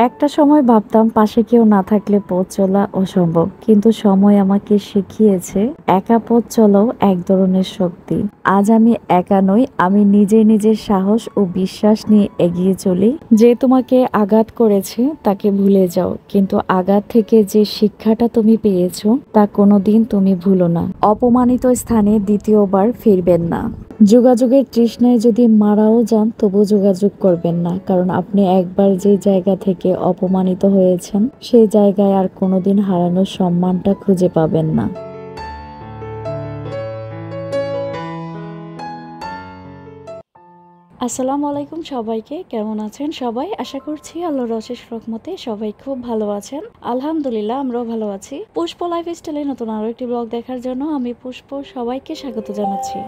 একটা সময় ভাবতাম পাশে কেউ না থাকলে পথ চলা অসম্ভব, কিন্তু সময় আমাকে শিখিয়েছে একা পথ চলাও এক ধরনের শক্তি। আজ আমি একা নই, আমি নিজে নিজের সাহস ও বিশ্বাস নিয়ে এগিয়ে চলি। যে তোমাকে আঘাত করেছে তাকে ভুলে যাও, কিন্তু আঘাত থেকে যে শিক্ষাটা তুমি পেয়েছো তা কোনোদিন তুমি ভুলো না। অপমানিত স্থানে দ্বিতীয়বার ফিরবেন না। যোগাযোগের তৃষ্ণায় যদি মারাও যান তবু যোগাযোগ করবেন না, কারণ আপনি একবার যে জায়গা থেকে অপমানিত হয়েছেন সেই জায়গায় আর কোনোদিন হারানোর সম্মানটা খুঁজে পাবেন না। আসসালামু আলাইকুম সবাইকে, কেমন আছেন সবাই? আশা করছি আল্লাহর অশেষ রহমতে সবাই খুব ভালো আছেন। আলহামদুলিল্লাহ, আমরাও ভালো আছি। পুষ্প লাইফস্টাইলে নতুন আরো একটি ব্লগ দেখার জন্য আমি পুষ্প সবাইকে স্বাগত জানাচ্ছি।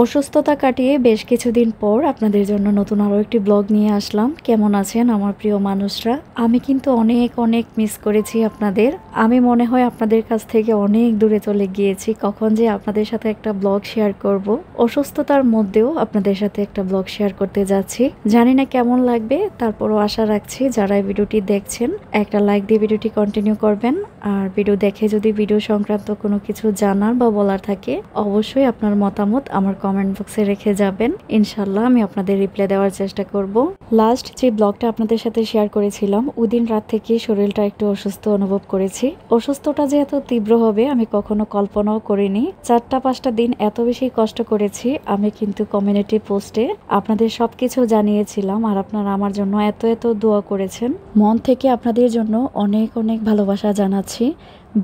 অসুস্থতা কাটিয়ে বেশ কিছুদিন পর আপনাদের জন্য নতুন আরও একটি ব্লগ নিয়ে আসলাম। কেমন আছেন আমার প্রিয় মানুষরা? আমি কিন্তু অনেক অনেক মিস করেছি আপনাদের। আমি মনে হয় আপনাদের কাছ থেকে অনেক দূরে চলে গিয়েছি। কখন যে আপনাদের সাথে একটা ব্লগ শেয়ার করব। অসুস্থতার মধ্যেও আপনাদের সাথে একটা ব্লগ শেয়ার করতে যাচ্ছি। জানি না কেমন লাগবে, তারপরও আশা রাখছি যারা এই ভিডিওটি দেখছেন একটা লাইক দিয়ে ভিডিওটি কন্টিনিউ করবেন। আর ভিডিও দেখে যদি ভিডিও সংক্রান্ত কোনো কিছু জানার বা বলার থাকে অবশ্যই আপনার মতামত আমার কমেন্ট বক্সে রেখে যাবেন। ইনশাল্লাহ আমি আপনাদের রিপ্লাই দেওয়ার চেষ্টা করব। লাস্ট যে ব্লগটা আপনাদের সাথে শেয়ার করেছিলাম ওই দিন রাত থেকে শরীরটা একটু অসুস্থ অনুভব করেছি। অসুস্থতা যে এত তীব্র হবে আমি কখনো কল্পনাও করিনি। 4-5টা দিন এত বেশি কষ্ট করেছি আমি কিন্তু কমিউনিটি পোস্টে আপনাদের সবকিছু জানিয়েছিলাম, আর আপনারা আমার জন্য এত এত দোয়া করেছেন। মন থেকে আপনাদের জন্য অনেক অনেক ভালোবাসা জানাচ্ছি।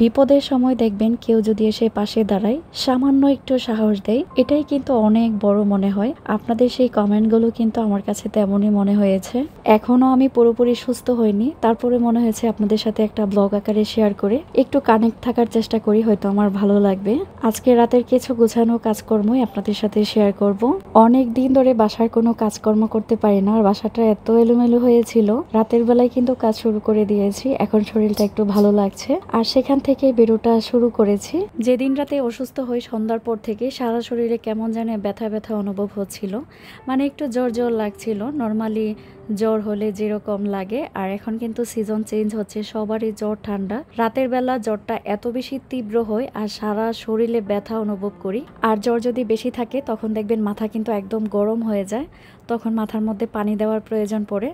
বিপদের সময় দেখবেন কেউ যদি এসে পাশে দাঁড়ায়, সামান্য একটু সাহস দেয়, এটাই কিন্তু অনেক বড় মনে হয়। আপনাদের সেই কমেন্টগুলো কিন্তু আমার কাছে তেমনই মনে হয়েছে। এখনো আমি পুরোপুরি সুস্থ হইনি, তারপরে মনে হয়েছে আপনাদের সাথে একটা ব্লগ আকারে শেয়ার করে একটু কানেক্ট থাকার চেষ্টা করি, হয়তো আমার ভালো লাগবে। আজকে রাতের কিছু গোছানো কাজকর্মই আপনাদের সাথে শেয়ার করব। অনেক দিন ধরে বাসার কোনো কাজকর্ম করতে পারি না, আর বাসাটা এত এলোমেলো হয়েছিল। রাতের বেলায় কিন্তু কাজ শুরু করে দিয়েছি, এখন শরীরটা একটু ভালো লাগছে। আর সেখান থেকে বেরোটা শুরু করেছি। যেদিন রাতে অসুস্থ হয়ে সন্ধ্যার পর থেকে সারা শরীরে কেমন জানে ব্যথা ব্যথা অনুভব হচ্ছিল, মানে একটু জ্বর জ্বর লাগছিল। নর্মালি জ্বর হলে যেরকম লাগে, আর এখন কিন্তু সিজন চেঞ্জ হচ্ছে, সবারই জ্বর ঠান্ডা। রাতের বেলা জ্বরটা এত বেশি তীব্র হয় আর সারা শরীরে ব্যথা অনুভব করি। আর জ্বর যদি বেশি থাকে তখন দেখবেন মাথা কিন্তু একদম গরম হয়ে যায়, তখন মাথার মধ্যে পানি দেওয়ার প্রয়োজন পড়ে।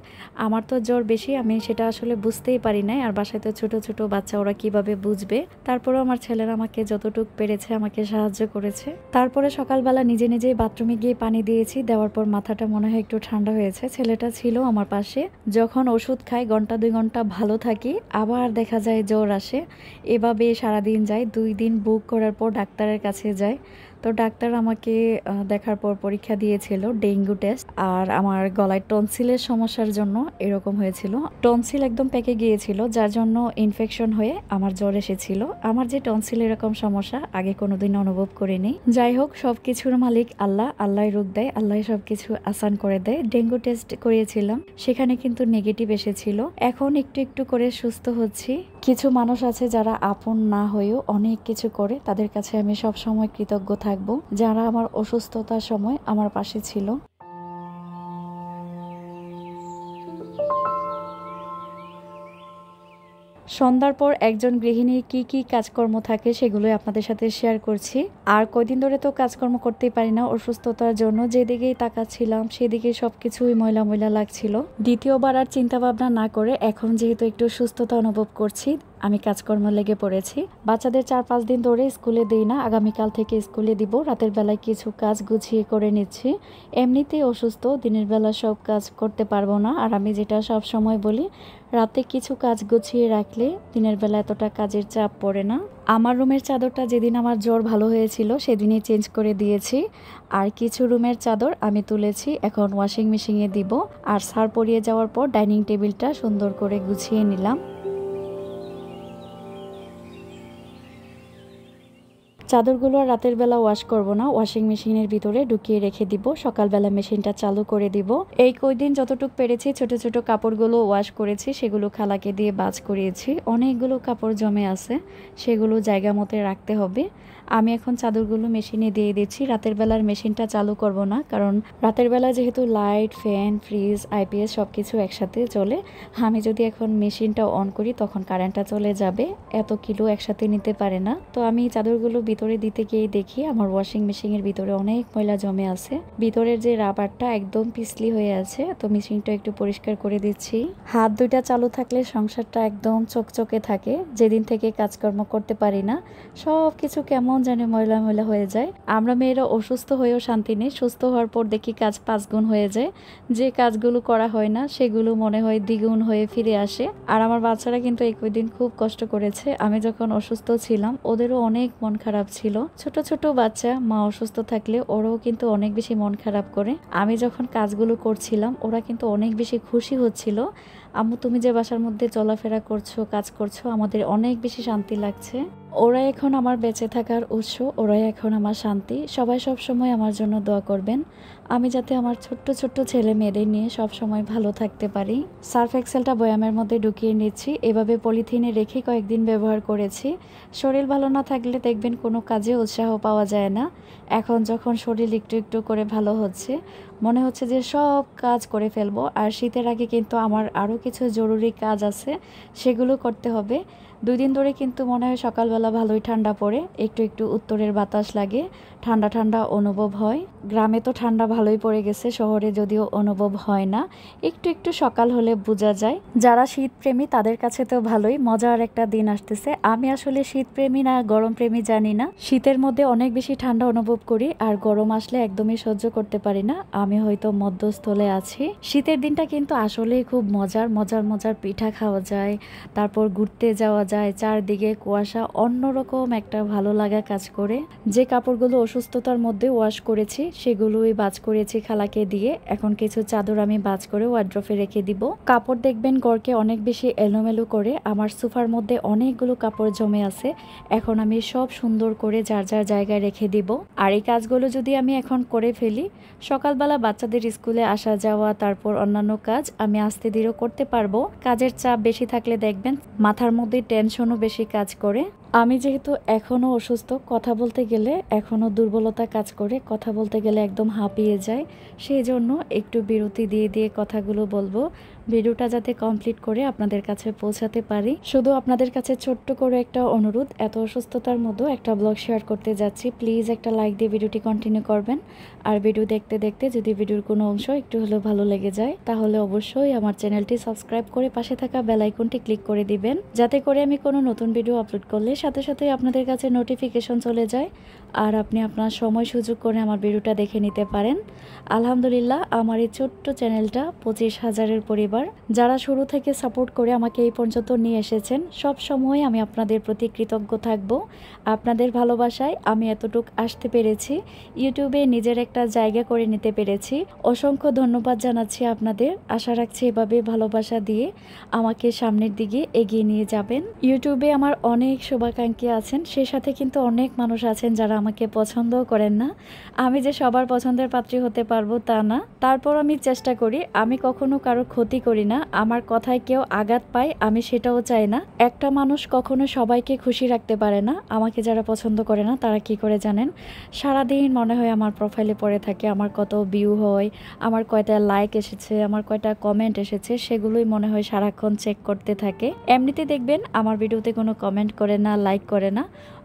আমার তো জ্বর বেশি, আমি সেটা আসলে বুঝতেই পারি নাই। আর বাসায় তো ছোট ছোট বাচ্চা, ওরা কিভাবে বুঝবে? তারপরেও আমার ছেলেরা আমাকে যতটুকু পেরেছে আমাকে সাহায্য করেছে। তারপরে সকালবেলা নিজে নিজেই বাথরুমে গিয়ে পানি দিয়েছি, দেওয়ার পর মাথাটা মনে হয় একটু ঠান্ডা হয়েছে। ছেলেটা ছিল আমার পাশে। যখন ওষুধ খাই 1-2 ঘন্টা ভালো থাকি, আবার দেখা যায় জ্বর আসে। এভাবে সারাদিন যায়। 2 দিন বুক করার পর ডাক্তারের কাছে যায়। তো ডাক্তার আমাকে দেখার পর পরীক্ষা দিয়েছিল ডেঙ্গু টেস্ট, আর আমার গলায় টনসিলের সমস্যার জন্য এরকম হয়েছিল। টনসিল একদম পেকে গিয়েছিল, যার জন্য ইনফেকশন হয়ে আমার জ্বর এসেছিল। আমার যে টনসিল এরকম সমস্যা আগে কোনোদিন অনুভব করিনি। যাই হোক, সবকিছুর মালিক আল্লাহ, আল্লাহ রোগ দেয়, আল্লাহ সবকিছু আসান করে দেয়। ডেঙ্গু টেস্ট করিয়েছিলাম, সেখানে কিন্তু নেগেটিভ এসেছিল। এখন একটু একটু করে সুস্থ হচ্ছি। কিছু মানুষ আছে যারা আপন না হয়েও অনেক কিছু করে, তাদের কাছে আমি সব সময় কৃতজ্ঞ থাকবো, যারা আমার অসুস্থতার সময় আমার পাশে ছিল। সন্ধ্যার পর একজন গৃহিণীর কি কি কাজকর্ম থাকে সেগুলোই আপনাদের সাথে শেয়ার করছি। আর কয়দিন ধরে তো কাজকর্ম করতেই পারি না অসুস্থতার জন্য, যেদিকেই তাকাচ্ছিলাম সেদিকে সবকিছুই ময়লা ময়লা লাগছিল। দ্বিতীয়বার আর চিন্তা ভাবনা না করে এখন যেহেতু একটু সুস্থতা অনুভব করছি, আমি কাজকর্ম লেগে পড়েছি। বাচ্চাদের 4-5 দিন ধরে স্কুলে দিই না, আগামীকাল থেকে স্কুলে দিব। রাতের বেলায় কিছু কাজ গুছিয়ে করে নিচ্ছি। এমনিতেই অসুস্থ, দিনের বেলা সব কাজ করতে পারবো না। আর আমি যেটা সব সময় বলি, রাতে কিছু কাজ গুছিয়ে রাখলে দিনের বেলা এতটা কাজের চাপ পড়ে না। আমার রুমের চাদরটা যেদিন আমার জ্বর ভালো হয়েছিল সেদিনই চেঞ্জ করে দিয়েছি। আর কিছু রুমের চাদর আমি তুলেছি, এখন ওয়াশিং মেশিনে দিব। আর সার পরিয়ে যাওয়ার পর ডাইনিং টেবিলটা সুন্দর করে গুছিয়ে নিলাম। চাদরগুলো আর রাতের বেলা ওয়াশ করব না, ওয়াশিং মেশিনের ভিতরে ঢুকিয়ে রেখে দিব, সকালবেলা মেশিনটা চালু করে দিব। এই কয়দিন যতটুকু পেরেছি ছোট ছোট কাপড়গুলো ওয়াশ করেছি, সেগুলো খালাকে দিয়ে বাজ করিয়েছি। অনেকগুলো কাপড় জমে আছে, সেগুলো জায়গা মতো রাখতে হবে। আমি এখন চাদরগুলো মেশিনে দিয়ে দিচ্ছি। রাতের বেলার মেশিনটা চালু করব না, কারণ রাতের বেলা যেহেতু লাইট, ফ্যান, ফ্রিজ, আইপিএস সব কিছু একসাথে চলে। আমি যদি এখন মেশিনটা অন করি তখন কারেন্টটা চলে যাবে, এত কিলো একসাথে নিতে পারে না। তো আমি চাদরগুলো ভিতরে দিতে গিয়ে দেখি আমার ওয়াশিং মেশিনের ভিতরে অনেক ময়লা জমে আছে। ভিতরের যে রাবারটা একদম পিছলি হয়ে আছে, তো মেশিনটা একটু পরিষ্কার করে দিচ্ছি। হাত দুইটা চালু থাকলে সংসারটা একদম চকচকে থাকে। যেদিন থেকে কাজকর্ম করতে পারি না, সব কিছু কেমন জানে ময়লা ময়লা হয়ে যায়। আমরা মেয়েরা অসুস্থ হয়েও শান্তি নেই, সুস্থ হওয়ার পর দেখি কাজ 5 গুণ হয়ে যায়। যে কাজগুলো করা হয় না সেগুলো মনে হয় দ্বিগুণ হয়ে ফিরে আসে। আর আমার বাচ্চারা কিন্তু এই কয়দিন খুব কষ্ট করেছে। আমি যখন অসুস্থ ছিলাম ওদেরও অনেক মন খারাপ ছিল। ছোট ছোট বাচ্চা মা অসুস্থ থাকলে ওরাও কিন্তু অনেক বেশি মন খারাপ করে। আমি যখন কাজগুলো করছিলাম ওরা কিন্তু অনেক বেশি খুশি হচ্ছিল। আম্মু তুমি যে বাসার মধ্যে চলাফেরা করছো, কাজ করছো, আমাদের অনেক বেশি শান্তি লাগছে। ওরা এখন আমার বেঁচে থাকার উৎস, ওরাই এখন আমার শান্তি। সবাই সব সময় আমার জন্য দোয়া করবেন, আমি যাতে আমার ছোট্ট ছোট্ট ছেলে মেয়েদের নিয়ে সব সময় ভালো থাকতে পারি। সার্ফ এক্সেলটা বয়ামের মধ্যে ঢুকিয়ে নিচ্ছি। এভাবে পলিথিনে রেখে কয়েকদিন ব্যবহার করেছি। শরীর ভালো না থাকলে দেখবেন কোনো কাজে উৎসাহ পাওয়া যায় না। এখন যখন শরীর একটু একটু করে ভালো হচ্ছে, মনে হচ্ছে যে সব কাজ করে ফেলবো। আর শীতের আগে কিন্তু আমার আরও কিছু জরুরি কাজ আছে, সেগুলো করতে হবে। 2 দিন ধরে কিন্তু মনে হয় সকালবেলা ভালোই ঠান্ডা পড়ে, একটু একটু উত্তরের বাতাস লাগে, ঠান্ডা ঠান্ডা অনুভব হয়। গ্রামে তো ঠান্ডা ভালোই পড়ে গেছে, শহরে যদিও অনুভব হয় না, একটু একটু সকাল হলে বোঝা যায়। যারা শীতপ্রেমী তাদের কাছে তো ভালোই মজার একটা দিন আসতেছে। আমি আসলে শীতপ্রেমী না গরম প্রেমী জানি না। শীতের মধ্যে অনেক বেশি ঠান্ডা অনুভব করি, আর গরম আসলে একদমই সহ্য করতে পারি না। আমি হয়তো মধ্যস্থলে আছি। শীতের দিনটা কিন্তু আসলেই খুব মজার মজার মজার পিঠা খাওয়া যায়, তারপর ঘুরতে যাওয়া যায়, চারদিকে কুয়াশা, অন্যরকম একটা ভালো লাগা কাজ করে। যে কাপড়গুলো অসুস্থতার মধ্যে ওয়াশ করেছি সেগুলোই বাজ করেছি খালাকে দিয়ে। এখন কিছু চাদর আমি বাজ করে ওয়ার্ড্রোফে রেখে দিব। কাপড় দেখবেন গড়কে অনেক বেশি এলোমেলো করে। আমার সোফার মধ্যে অনেকগুলো কাপড় জমে আছে, এখন আমি সব সুন্দর করে যার যার জায়গায় রেখে দিব। আর এই কাজগুলো যদি আমি এখন করে ফেলি, সকালবেলা বাচ্চাদের স্কুলে আসা যাওয়া, তারপর অন্যান্য কাজ আমি আস্তে ধীরে করতে পারবো। কাজের চাপ বেশি থাকলে দেখবেন মাথার মধ্যে টেনশনও বেশি কাজ করে। আমি যেহেতু এখনও অসুস্থ, কথা বলতে গেলে এখনও দুর্বলতা কাজ করে, কথা বলতে গেলে একদম হাঁপিয়ে যায়। সেই জন্য একটু বিরতি দিয়ে দিয়ে কথাগুলো বলবো, ভিডিওটা যাতে কমপ্লিট করে আপনাদের কাছে পৌঁছাতে পারি। শুধু আপনাদের কাছে ছোট্ট করে একটা অনুরোধ, এত অসুস্থতার মধ্যে একটা ব্লগ শেয়ার করতে যাচ্ছি, প্লিজ একটা লাইক দিয়ে ভিডিওটি কন্টিনিউ করবেন। আর ভিডিও দেখতে দেখতে যদি ভিডিওর কোনো অংশ একটু হলেও ভালো লেগে যায়, তাহলে অবশ্যই আমার চ্যানেলটি সাবস্ক্রাইব করে পাশে থাকা বেল আইকনটি ক্লিক করে দিবেন, যাতে করে আমি কোনো নতুন ভিডিও আপলোড করলে সাথে সাথে আপনাদের কাছে নোটিফিকেশন চলে যায়, আর আপনি আপনার সময় সুযোগ করে আমার ভিডিওটা দেখে নিতে পারেন। আলহামদুলিল্লাহ, আমার এই ছোট্ট চ্যানেলটা 25,000-এর পরিবার। যারা শুরু থেকে সাপোর্ট করে আমাকে এই পর্যন্ত নিয়ে এসেছেন, সব সময় আমি আপনাদের প্রতি কৃতজ্ঞ থাকব। আপনাদের ভালোবাসায় আমি এতটুক আসতে পেরেছি, ইউটিউবে নিজের একটা জায়গা করে নিতে পেরেছি। অসংখ্য ধন্যবাদ জানাচ্ছি আপনাদের। আশা রাখছি এভাবে ভালোবাসা দিয়ে আমাকে সামনের দিকে এগিয়ে নিয়ে যাবেন। ইউটিউবে আমার অনেক শুভাকাঙ্ক্ষী আছেন, সে সাথে কিন্তু অনেক মানুষ আছেন যারা আমাকে পছন্দও করেন না। আমি যে সবার পছন্দের পাত্রী হতে পারবো তা না, তারপর আমি চেষ্টা করি। আমি কখনো কারোর ক্ষতি করি না, আমার কথায় কেউ আঘাত পায় আমি সেটাও চাই না। একটা মানুষ কখনো সবাইকে খুশি রাখতে পারে না। আমাকে যারা পছন্দ করে না তারা কি করে জানেন, সারাদিন মনে হয় আমার প্রোফাইলে পড়ে থাকে, আমার কত ভিউ হয়, আমার কয়টা লাইক এসেছে, আমার কয়টা কমেন্ট এসেছে, সেগুলোই মনে হয় সারাক্ষণ চেক করতে থাকে। এমনিতে দেখবেন আমার ভিডিওতে কোনো কমেন্ট করে না, লাইক করে না,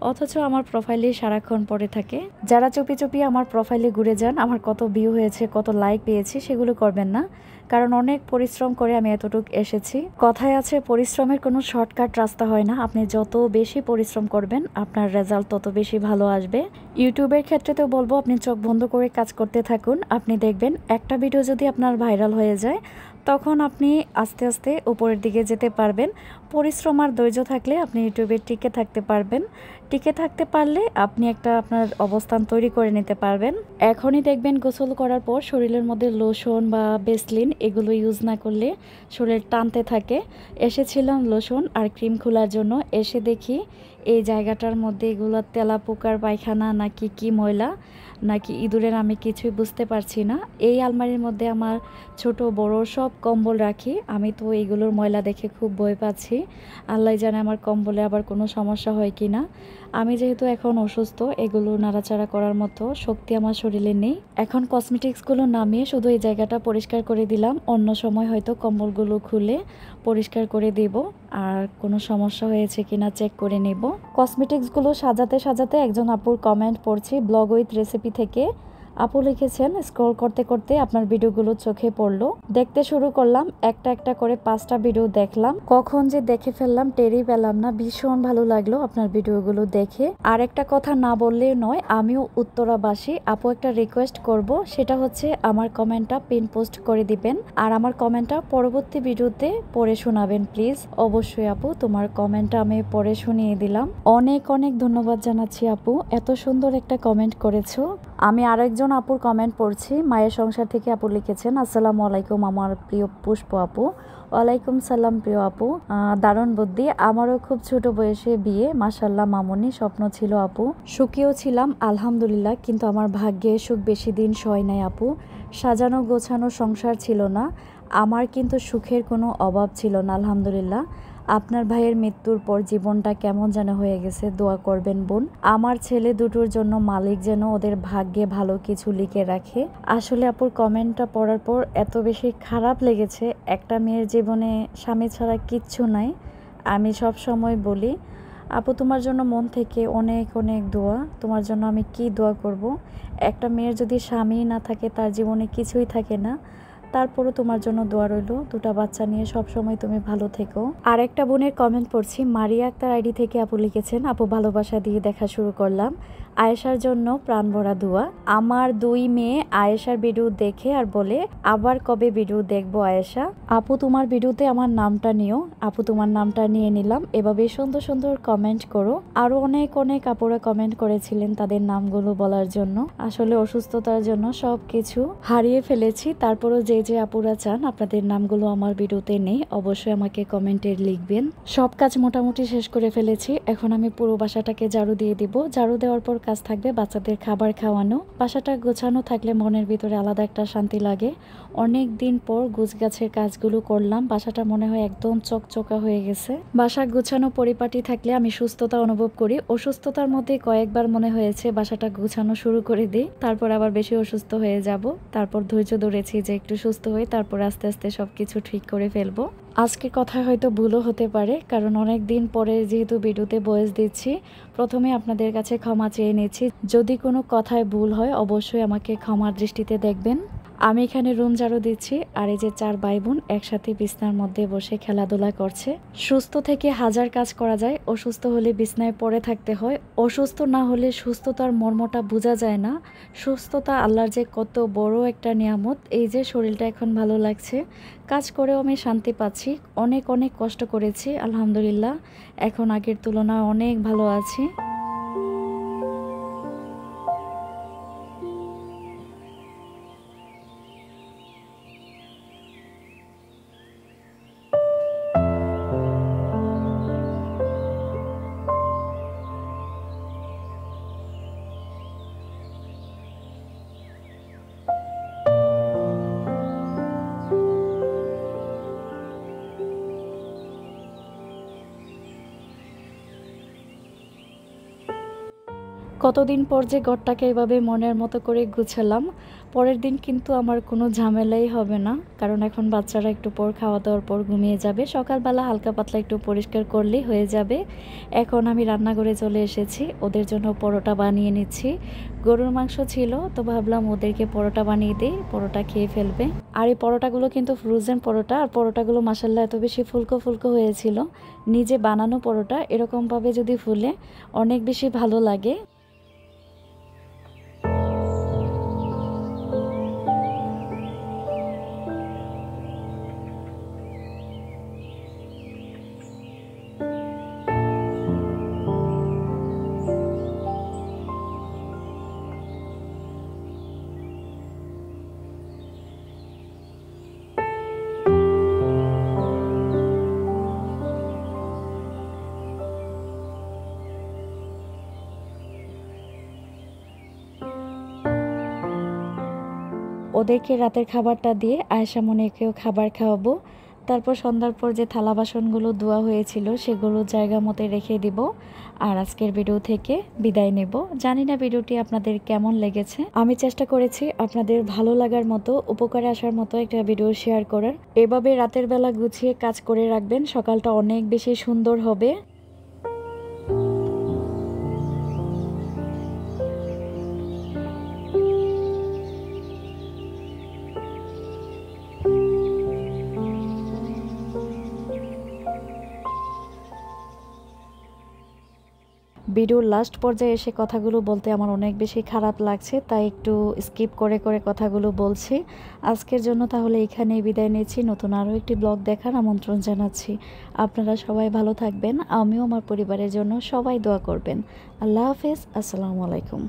অথচ আমার প্রোফাইলে সারাক্ষণ পড়ে থাকে। যারা চুপি চুপি আমার প্রোফাইলে ঘুরে যান, আমার কত ভিউ হয়েছে, কত লাইক পেয়েছি, সেগুলো করবেন না, কারণ অনেক পরিশ্রম করে আমি এতটুকু এসেছি। কথায় আছে পরিশ্রমের কোনো শর্টকাট রাস্তা হয় না, আপনি যত বেশি পরিশ্রম করবেন আপনার রেজাল্ট তত বেশি ভালো আসবে। ইউটিউবের ক্ষেত্রে তো বলবো আপনি চোখ বন্ধ করে কাজ করতে থাকুন, আপনি দেখবেন একটা ভিডিও যদি আপনার ভাইরাল হয়ে যায় তখন আপনি আস্তে আস্তে উপরের দিকে যেতে পারবেন। পরিশ্রম আর ধৈর্য থাকলে আপনি ইউটিউবে টিকে থাকতে পারবেন। টিকে থাকতে পারলে আপনি একটা আপনার অবস্থান তৈরি করে নিতে পারবেন। এখনই দেখবেন গোসল করার পর শরীরের মধ্যে লোশন বা ভ্যাসলিন এগুলো ইউজ না করলে শরীর টানতে থাকে। এসেছিলাম লোশন আর ক্রিম খোলার জন্য, এসে দেখি এই জায়গাটার মধ্যে এগুলো তেলাপোকার পায়খানা নাকি কি ময়লা নাকি ইঁদুরের, আমি কিছুই বুঝতে পারছি না। এই আলমারির মধ্যে আমার ছোট বড় সব কম্বল রাখি। আমি তো এইগুলোর ময়লা দেখে খুব ভয় পাচ্ছি। আল্লাহ জানে আমার কম্বলে আবার কোনো সমস্যা হয় কি না। আমি যেহেতু এখন অসুস্থ, এগুলো নাড়াচাড়া করার মতো শক্তি আমার শরীরে নেই। এখন কসমেটিক্সগুলো নামিয়ে শুধু এই জায়গাটা পরিষ্কার করে দিলাম। অন্য সময় হয়তো কম্বলগুলো খুলে পরিষ্কার করে দেব, আর কোনো সমস্যা হয়েছে কিনা চেক করে নেব। কসমেটিক্সগুলো সাজাতে সাজাতে একজন আপুর কমেন্ট পড়ছি ব্লগ উইথ রেসিপি থেকে। আপু লিখেছেন, স্ক্রল করতে করতে আপনার ভিডিওগুলো চোখে পড়লো, দেখতে শুরু করলাম, একটা একটা করে 5টা ভিডিও দেখলাম, কখন যে দেখে ফেললাম টেরই পেলাম না। ভীষণ ভালো লাগলো আপনার ভিডিওগুলো দেখে। আর একটা কথা না বললে নয়, আমিও উত্তরাবাসী। আপু একটা রিকোয়েস্ট করব, সেটা হচ্ছে আমার কমেন্টটা পিন পোস্ট করে দিবেন, আর আমার কমেন্টটা পরবর্তী ভিডিওতে পড়ে শোনাবেন প্লিজ। অবশ্যই আপু, তোমার কমেন্টটা আমি পড়ে শুনিয়ে দিলাম। অনেক অনেক ধন্যবাদ জানাচ্ছি আপু, এত সুন্দর একটা কমেন্ট করেছো। আমি আরেকজন আপুর কমেন্ট পড়ছি, মায়ের সংসার থেকে আপু লিখেছেন, আসসালামু আলাইকুম আমার প্রিয় পুষ্প আপু। ওয়ালাইকুম সালাম প্রিয় আপু, দারুণ বুদ্ধি। আমারও খুব ছোট বয়সে বিয়ে, মাশাল্লাহ মামুনি, স্বপ্ন ছিল আপু, সুখীও ছিলাম আলহামদুলিল্লাহ, কিন্তু আমার ভাগ্যে সুখ বেশি দিন সয় নাই আপু। সাজানো গোছানো সংসার ছিল না আমার, কিন্তু সুখের কোনো অভাব ছিল না আলহামদুলিল্লাহ। আপনার ভাইয়ের মৃত্যুর পর জীবনটা কেমন যেন হয়ে গেছে, দোয়া করবেন বোন। আমার ছেলে দুটোর জন্য মালিক যেন ওদের ভাগ্যে ভালো কিছু লিখে রাখে। আসলে আপুর কমেন্টটা পড়ার পর এত বেশি খারাপ লেগেছে। একটা মেয়ের জীবনে স্বামী ছাড়া কিচ্ছু নাই। আমি সব সময় বলি, আপু তোমার জন্য মন থেকে অনেক অনেক দোয়া। তোমার জন্য আমি কি দোয়া করব। একটা মেয়ের যদি স্বামী না থাকে, তার জীবনে কিছুই থাকে না। তারপরও তোমার জন্য দোয়া রইল, দুটা বাচ্চা নিয়ে সব সময় তুমি ভালো থেকো। আর একটা বোনের কমেন্ট পড়ছি, মারিয়া আক্তার আইডি থেকে আপু লিখেছেন, আপু ভালোবাসা দিয়ে দেখা শুরু করলাম, আয়েশার জন্য প্রাণ ভরা দোয়া। আমার 2 মেয়ে আয়েশার ভিডিও দেখে আর বলে, আবার কবে ভিডিও দেখবো আয়েশা। আপু তোমার ভিডিওতে আমার নামটা নিও। আপু তোমার নামটা নিয়ে নিলাম। এভাবে সুন্দর সুন্দর কমেন্ট করো। আরো অনেক অনেক আপুরা কমেন্ট করেছিলেন তাদের নামগুলো বলার জন্য। আসলে অসুস্থতার জন্য সবকিছু হারিয়ে ফেলেছি, তারপরও যে যে আপুরা চান আপনাদের নামগুলো আমার ভিডিওতে নেই, অবশ্যই আমাকে কমেন্টে লিখবেন। সব কাজ মোটামুটি শেষ করে ফেলেছি। এখন আমি পুরো বাসাটাকে ঝাড়ু দিয়ে দিব। ঝাড়ু দেওয়ার পর কাজ থাকবে বাচ্চাদের খাবার খাওয়ানো। বাসাটা গোছানো থাকলে মনের ভিতরে আলাদা একটা শান্তি লাগে। অনেক দিন পর গোছগাছের কাজগুলো করলাম, বাসাটা মনে হয় একদম চকচকা হয়ে গেছে। বাসা গোছানো পরিপাটি থাকলে আমি সুস্থতা অনুভব করি। অসুস্থতার মধ্যে কয়েকবার মনে হয়েছে বাসাটা গোছানো শুরু করে দিই, তারপর আবার বেশি অসুস্থ হয়ে যাব। তারপর ধৈর্য ধরেছি যে একটু সুস্থ হয়ে তারপর আস্তে আস্তে সবকিছু ঠিক করে ফেলবো। আজকের কথা হয়তো ভুলও হতে পারে, কারণ অনেক দিন পরে যেহেতু ভিডিওতে ভয়েস দিচ্ছি, প্রথমে আপনাদের কাছে ক্ষমা চেয়ে নিচ্ছি। যদি কোনো কথায় ভুল হয় অবশ্যই আমাকে ক্ষমার দৃষ্টিতে দেখবেন। আমি এখানে রুম ঝাড়ু দিচ্ছি, আর এই যে 4 ভাই বোন একসাথে বিছনার মধ্যে বসে খেলাধুলা করছে। সুস্থ থেকে হাজার কাজ করা যায়, অসুস্থ হলে বিছনায় পড়ে থাকতে হয়। অসুস্থ না হলে সুস্থতার মর্মটা বোঝা যায় না। সুস্থতা আল্লাহর যে কত বড় একটা নিয়ামত। এই যে শরীরটা এখন ভালো লাগছে, কাজ করেও আমি শান্তি পাচ্ছি। অনেক অনেক কষ্ট করেছি, আলহামদুলিল্লাহ এখন আগের তুলনায় অনেক ভালো আছি। কতদিন পর যে ঘরটাকে এভাবে মনের মতো করে গুছালাম। পরের দিন কিন্তু আমার কোনো ঝামেলাই হবে না, কারণ এখন বাচ্চারা একটু পর খাওয়া দাওয়ার পর ঘুমিয়ে যাবে। সকালবেলা হালকা পাতলা একটু পরিষ্কার করলেই হয়ে যাবে। এখন আমি রান্নাঘরে চলে এসেছি, ওদের জন্য পরোটা বানিয়ে নিচ্ছি। গরুর মাংস ছিল, তো ভাবলাম ওদেরকে পরোটা বানিয়ে দিই, পরোটা খেয়ে ফেলবে। আর এই পরোটাগুলো কিন্তু ফ্রোজেন পরোটা, আর পরোটাগুলো মাসাল্লাহ এত বেশি ফুলকো ফুলকো হয়েছিল। নিজে বানানো পরোটা এরকমভাবে যদি ফুলে অনেক বেশি ভালো লাগে। ওদেরকে রাতের খাবারটা দিয়ে আয়েশা মনিকেও খাবার খাওয়াবো। তারপর সন্ধ্যার পর যে থালা বাসনগুলো ধোয়া হয়েছিল সেগুলো জায়গা মতো রেখে দিব। আর আজকের ভিডিও থেকে বিদায় নেব। জানি না ভিডিওটি আপনাদের কেমন লেগেছে। আমি চেষ্টা করেছি আপনাদের ভালো লাগার মতো, উপকারে আসার মতো একটা ভিডিও শেয়ার করার। এভাবে রাতের বেলা গুছিয়ে কাজ করে রাখবেন, সকালটা অনেক বেশি সুন্দর হবে। ভিডিওর লাস্ট পর্যায়ে এসে কথাগুলো বলতে আমার অনেক বেশি খারাপ লাগছে, তাই একটু স্কিপ করে করে কথাগুলো বলছি। আজকের জন্য তাহলে এখানেই বিদায় নিচ্ছি। নতুন আরও একটি ব্লগ দেখার আমন্ত্রণ জানাচ্ছি। আপনারা সবাই ভালো থাকবেন, আমিও আমার পরিবারের জন্য সবাই দোয়া করবেন। আল্লাহ হাফেজ, আসসালামু আলাইকুম।